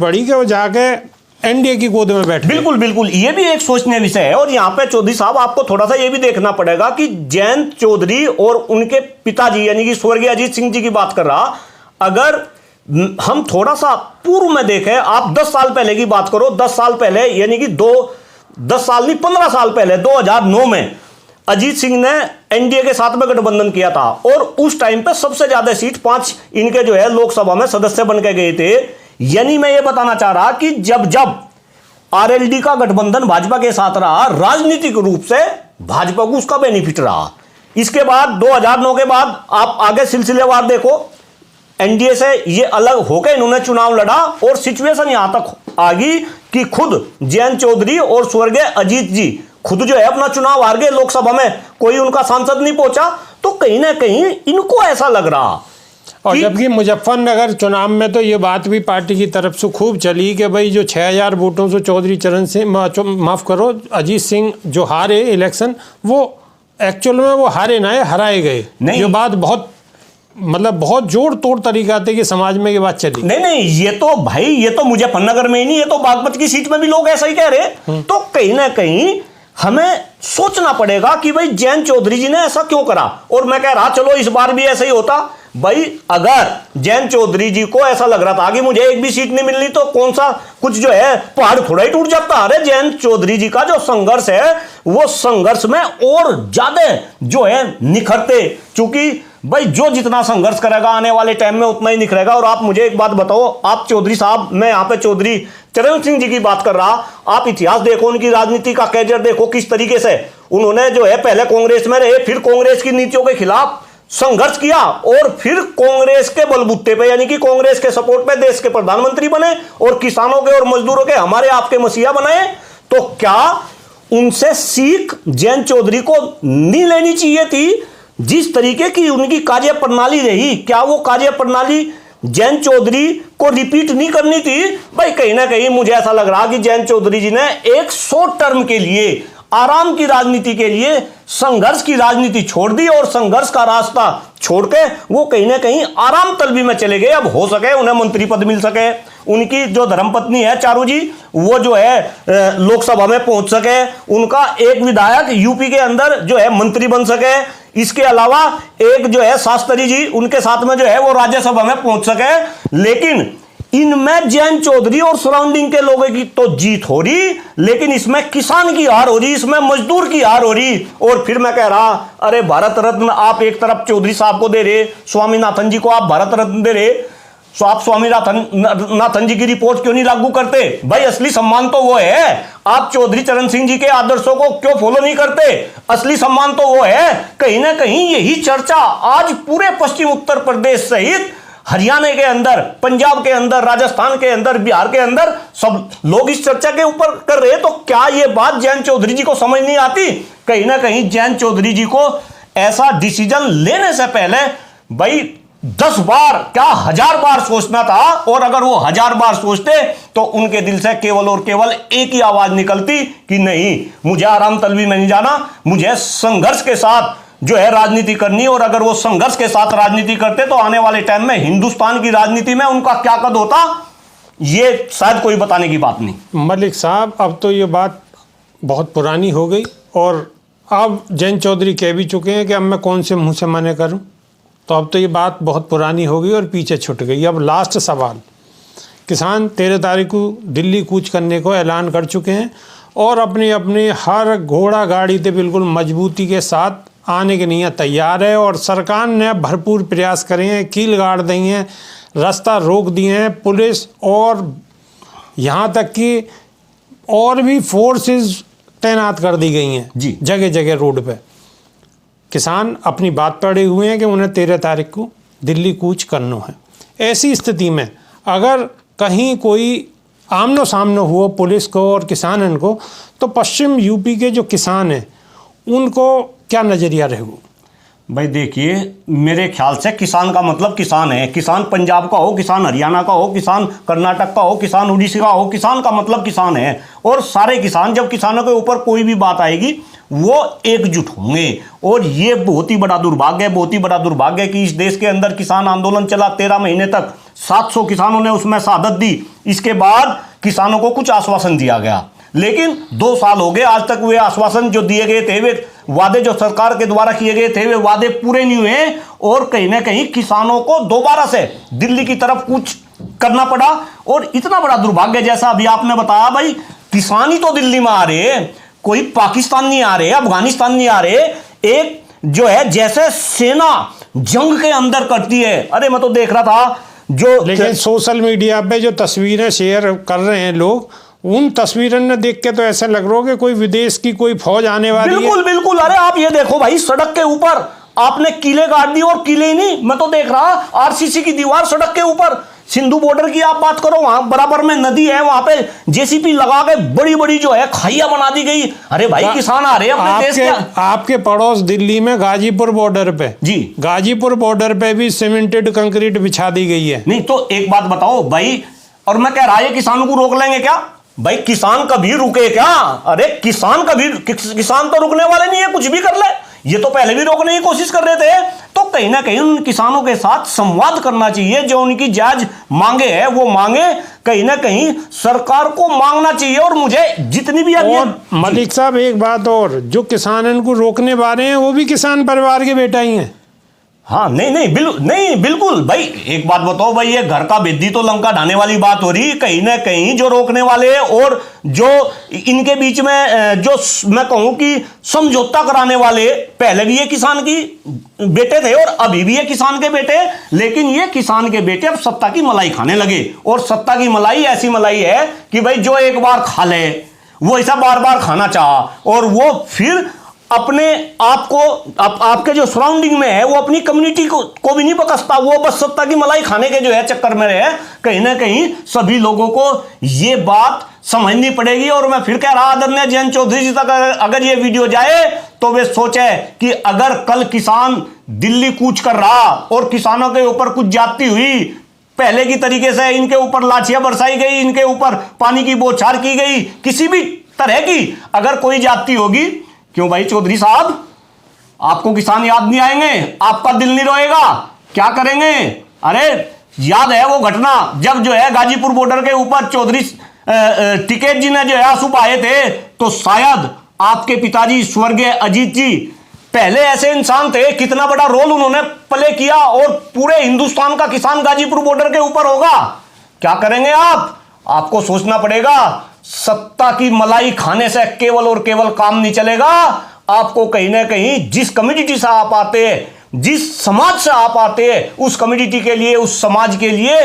बड़ी के वो जाके एनडीए की गोद में बैठे। बिल्कुल बिल्कुल, ये भी एक सोचनीय विषय है। और यहाँ पे चौधरी साहब आपको थोड़ा सा ये भी देखना पड़ेगा कि जयंत चौधरी और उनके पिताजी यानी कि स्वर्गीय अजीत सिंह जी की बात कर रहा, अगर हम थोड़ा सा पूर्व में देखें, आप 10 साल पहले की बात करो, 10 साल पहले यानी कि 10 साल नहीं 15 साल पहले 2009 में अजीत सिंह ने एनडीए के साथ में गठबंधन किया था और उस टाइम पे सबसे ज्यादा सीट 5 इनके जो है लोकसभा में सदस्य बन के गए थे। यानी मैं ये बताना चाह रहा कि जब जब आरएलडी का गठबंधन भाजपा के साथ रहा, राजनीतिक रूप से भाजपा को उसका बेनिफिट रहा। इसके बाद 2009 के बाद आप आगे सिलसिलेवार देखो, एनडीए से ये अलग होकर इन्होंने चुनाव लड़ा और सिचुएशन यहां तक आ गई कि खुद जयंत चौधरी और स्वर्गीय अजीत जी खुद जो है अपना चुनाव हार गए, लोकसभा में कोई उनका सांसद नहीं पहुंचा। तो कहीं ना कहीं इनको ऐसा लग रहा। और जबकि मुजफ्फरनगर चुनाव में तो ये बात भी पार्टी की तरफ से खूब चली कि भाई जो 6000 वोटों से चौधरी चरण सिंह, माफ करो, अजीत सिंह जो हारे इलेक्शन, वो एक्चुअल में वो हारे ना हराए गए। ये बात बहुत मतलब बहुत जोड़ तोड़ तरीका थे कि समाज में ये बात चली। नहीं, ये तो भाई ये तो मुजफ्फरनगर में ही नहीं, ये तो बागपत की सीट में भी लोग ऐसा ही कह रहे। तो कहीं ना कहीं हमें सोचना पड़ेगा कि भाई जयंत चौधरी जी ने ऐसा क्यों करा। और मैं कह रहा चलो इस बार भी ऐसा ही होता। भाई अगर जयंत चौधरी जी को ऐसा लग रहा था कि मुझे एक भी सीट नहीं मिलनी, तो कौन सा कुछ जो है पहाड़ थोड़ा ही टूट जाता। अरे जयंत चौधरी जी का जो संघर्ष है वो संघर्ष में और ज्यादा जो है निखरते, क्योंकि भाई जो जितना संघर्ष करेगा आने वाले टाइम में उतना ही निखरेगा। और आप मुझे एक बात बताओ, आप चौधरी साहब, मैं यहां पे चौधरी चरण सिंह जी की बात कर रहा, आप इतिहास देखो, उनकी राजनीति का कैरियर देखो, किस तरीके से उन्होंने जो है पहले कांग्रेस में रहे, फिर कांग्रेस की नीतियों के खिलाफ संघर्ष किया और फिर कांग्रेस के बलबूते पे यानी कि कांग्रेस के सपोर्ट पे देश के प्रधानमंत्री बने और किसानों के और मजदूरों के हमारे आपके मसीहा बनाए। तो क्या उनसे सीख जयंत चौधरी को नहीं लेनी चाहिए थी? जिस तरीके की उनकी कार्य प्रणाली रही, क्या वो कार्य प्रणाली जयंत चौधरी को रिपीट नहीं करनी थी? भाई कहीं ना कहीं मुझे ऐसा लग रहा कि जयंत चौधरी जी ने एक शॉर्ट टर्म के लिए, आराम की राजनीति के लिए संघर्ष की राजनीति छोड़ दी और संघर्ष का रास्ता छोड़ के वो कहीं ना कहीं आराम तलबी में चले गए। अब हो सके उन्हें मंत्री पद मिल सके, उनकी जो धर्मपत्नी है चारू जी वो जो है लोकसभा में पहुंच सके, उनका एक विधायक यूपी के अंदर जो है मंत्री बन सके, इसके अलावा एक जो है शास्त्री जी उनके साथ में जो है वो राज्यसभा में पहुंच सके। लेकिन इनमें जयंत चौधरी और सराउंडिंग के लोगों की तो जीत हो रही, लेकिन इसमें किसान की हार हो रही, इसमें मजदूर की हार हो रही। और फिर मैं कह रहा, अरे भारत रत्न आप एक तरफ चौधरी साहब को दे रहे, स्वामीनाथन जी को आप भारत रत्न दे रहे, तो आप स्वामीनाथन जी की रिपोर्ट क्यों नहीं लागू करते? भाई असली सम्मान तो वो है, आप चौधरी चरण सिंह जी के आदर्शों को क्यों फॉलो नहीं करते? असली सम्मान तो वो है। कहीं ना कहीं यही चर्चा आज पूरे पश्चिम उत्तर प्रदेश सहित हरियाणा के अंदर, पंजाब के अंदर, राजस्थान के अंदर, बिहार के अंदर सब लोग इस चर्चा के ऊपर कर रहे हैं। तो क्या यह बात जयंत चौधरी जी को समझ नहीं आती? कहीं ना कहीं जयंत चौधरी जी को ऐसा डिसीजन लेने से पहले भाई 10 बार क्या 1000 बार सोचना था। और अगर वो 1000 बार सोचते तो उनके दिल से केवल और केवल एक ही आवाज निकलती कि नहीं, मुझे आराम तलबी में नहीं जाना, मुझे संघर्ष के साथ जो है राजनीति करनी। और अगर वो संघर्ष के साथ राजनीति करते तो आने वाले टाइम में हिंदुस्तान की राजनीति में उनका क्या कद होता, ये शायद कोई बताने की बात नहीं। मलिक साहब, अब तो ये बात बहुत पुरानी हो गई और अब जयंत चौधरी कह भी चुके हैं कि अब मैं कौन से मुंह से मना करूं। तो अब तो ये बात बहुत पुरानी हो गई और पीछे छूट गई। अब लास्ट सवाल, किसान 13 तारीख को दिल्ली कूच करने को ऐलान कर चुके हैं और अपनी अपनी हर घोड़ा गाड़ी से बिल्कुल मजबूती के साथ आने के लिए तैयार है। और सरकार ने भरपूर प्रयास करे हैं, कील गाड़ दी हैं, रास्ता रोक दिए हैं, पुलिस और यहाँ तक कि और भी फोर्सेस तैनात कर दी गई हैं जी, जगह जगह रोड पे। किसान अपनी बात पर अड़े हुए हैं कि उन्हें 13 तारीख को दिल्ली कूच करना है। ऐसी स्थिति में अगर कहीं कोई आमनो सामनो हुआ पुलिस को और किसानन को, तो पश्चिम यूपी के जो किसान हैं उनको क्या नज़रिया रहेगा? भाई देखिए, मेरे ख्याल से किसान का मतलब किसान है। किसान पंजाब का हो, किसान हरियाणा का हो, किसान कर्नाटक का हो, किसान उड़ीसा का हो, किसान का मतलब किसान है। और सारे किसान, जब किसानों के ऊपर कोई भी बात आएगी वो एकजुट होंगे। और ये बहुत ही बड़ा दुर्भाग्य है, बहुत ही बड़ा दुर्भाग्य है कि इस देश के अंदर किसान आंदोलन चला 13 महीने तक, 700 किसानों ने उसमें शहादत दी। इसके बाद किसानों को कुछ आश्वासन दिया गया, लेकिन 2 साल हो गए, आज तक वे आश्वासन जो दिए गए थे, वे वादे जो सरकार के द्वारा किए गए थे, वे वादे पूरे नहीं हुए और कहीं ना कहीं किसानों को दोबारा से दिल्ली की तरफ कुछ करना पड़ा। और इतना बड़ा दुर्भाग्य, जैसा अभी आपने बताया भाई, किसान ही तो दिल्ली में आ रहे, कोई पाकिस्तान नहीं आ रहे, अफगानिस्तान नहीं आ रहे, एक जो है जैसे सेना जंग के अंदर करती है। अरे मैं तो देख रहा था जो, लेकिन सोशल मीडिया पे जो तस्वीरें शेयर कर रहे हैं लोग, उन तस्वीरों ने देख के तो ऐसा लग रहा है कि कोई विदेश की कोई फौज आने वाली है। बिल्कुल बिल्कुल। अरे आप ये देखो भाई, सड़क के ऊपर आपने किले गाड़ दी, और किले ही नहीं, मैं तो देख रहा आरसीसी की दीवार सड़क के ऊपर। सिंधु बॉर्डर की आप बात करो, वहां बराबर में नदी है, वहां पे जेसीपी लगा के बड़ी बड़ी जो है खाइया बना दी गई। अरे भाई किसान आ रहे हैं अपने देश के। आपके पड़ोस दिल्ली में गाजीपुर बॉर्डर पे जी, गाजीपुर बॉर्डर पे भी सीमेंटेड कंक्रीट बिछा दी गई है। नहीं तो एक बात बताओ भाई, और मैं कह रहा है किसानों को रोक लेंगे क्या? भाई किसान कभी रुके क्या? अरे किसान तो रुकने वाले नहीं है, कुछ भी कर ले। ये तो पहले भी रोकने की कोशिश कर रहे थे। तो कहीं ना कहीं उन किसानों के साथ संवाद करना चाहिए, जो उनकी जायज मांगे है वो मांगे, कहीं ना कहीं सरकार को मांगना चाहिए। और मुझे जितनी भी और मलिक साहब एक बात और, जो किसान को रोकने वाले हैं वो भी किसान परिवार के बेटा ही हैं। हाँ नहीं बिल्कुल भाई, एक बात बताओ भाई, ये घर का बेदी तो लंका ढाने वाली बात हो रही। कहीं ना कहीं जो रोकने वाले और जो इनके बीच में जो मैं कहूं कि समझौता कराने वाले, पहले भी ये किसान की बेटे थे और अभी भी ये किसान के बेटे, लेकिन ये किसान के बेटे अब सत्ता की मलाई खाने लगे। और सत्ता की मलाई ऐसी मलाई है कि भाई जो एक बार खा ले वो ऐसा बार बार खाना चाह, और वो फिर अपने आप को आपके जो सराउंडिंग में है वो अपनी कम्युनिटी को भी नहीं पकड़ता, वो बस सत्ता की मलाई खाने के जो है चक्कर में रहे। कहीं ना कहीं सभी लोगों को ये बात समझनी पड़ेगी। और मैं फिर कह रहा, आदरणीय जयंत चौधरी जी तक अगर ये वीडियो जाए तो वे सोचे कि अगर कल किसान दिल्ली कूच कर रहा और किसानों के ऊपर कुछ जाती हुई, पहले की तरीके से इनके ऊपर लाठियां बरसाई गई, इनके ऊपर पानी की बौछार की गई, किसी भी तरह की अगर कोई जाती होगी, क्यों भाई चौधरी साहब, आपको किसान याद नहीं आएंगे? आपका दिल नहीं रोएगा? क्या करेंगे? अरे याद है वो घटना जब जो है गाजीपुर बॉर्डर के ऊपर चौधरी टिकैत जी ने जो है आंसू बहाए थे, तो शायद आपके पिताजी स्वर्गीय अजीत जी पहले ऐसे इंसान थे, कितना बड़ा रोल उन्होंने प्ले किया, और पूरे हिंदुस्तान का किसान गाजीपुर बॉर्डर के ऊपर होगा। क्या करेंगे आप? आपको सोचना पड़ेगा। सत्ता की मलाई खाने से केवल और केवल काम नहीं चलेगा। आपको कहीं ना कहीं जिस कम्युनिटी से आप आते हैं, जिस समाज से आप आते हैं, उस कम्युनिटी के लिए, उस समाज के लिए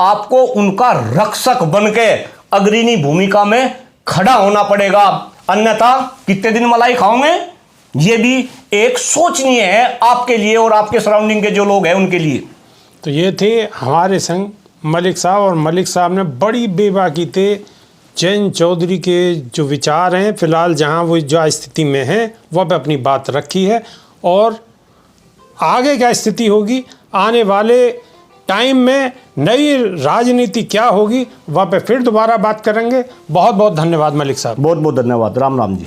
आपको उनका रक्षक बनके अग्रणी भूमिका में खड़ा होना पड़ेगा। अन्यथा कितने दिन मलाई खाओगे? ये भी एक सोचनीय है आपके लिए और आपके सराउंडिंग के जो लोग हैं उनके लिए। तो ये थे हमारे संग मलिक साहब, और मलिक साहब ने बड़ी बेबाकी थे जयंत चौधरी के जो विचार हैं, फिलहाल जहां वो जो स्थिति में हैं वह पे अपनी बात रखी है। और आगे क्या स्थिति होगी, आने वाले टाइम में नई राजनीति क्या होगी, वह पे फिर दोबारा बात करेंगे। बहुत बहुत धन्यवाद मलिक साहब। बहुत बहुत धन्यवाद। राम राम जी।